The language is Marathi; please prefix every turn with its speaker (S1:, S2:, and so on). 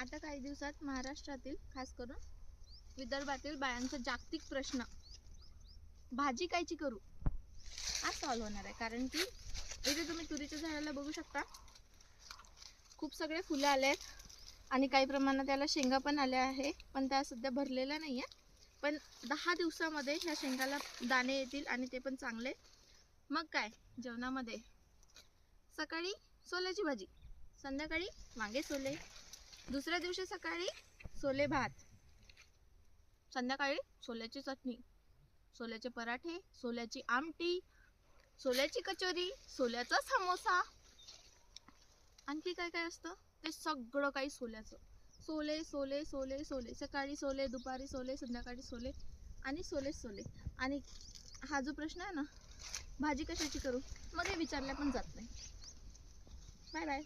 S1: आता काही दिवसात महाराष्ट्रातील खास करून विदर्भातील बायांचा जागतिक प्रश्न भाजी कायची करू आज सॉल्व्ह होणार आहे. कारण की इथे तुम्ही तुरीच्या झाडाला बघू शकता, खूप सगळे फुलं आले आहेत आणि काही प्रमाणात त्याला शेंगा पण आल्या आहे, पण त्या सध्या भरलेल्या नाही आहे. पण 10 दिवसामध्ये ह्या शेंगाला दाणे येतील आणि ते पण चांगले. मग काय जेवणामध्ये सकाळी सोल्याची भाजी, संध्याकाळी वांगे सोले, दुसऱ्या दिवशी सकाळी सोले भात, संध्याकाळी सोल्याची चटणी, सोल्याचे पराठे, सोल्याची आमटी, सोल्याची कचोरी, सोल्याचा समोसा, आणखी काय काय असतं ते सगळं काही सोल्याचं. सोले सोले सोले सोले, सकाळी सोले, दुपारी सोले, संध्याकाळी सोले आणि सोलेच सोले. आणि हा जो प्रश्न आहे ना भाजी कशाची करू, मग हे विचारल्या पण जात नाही. Bye bye.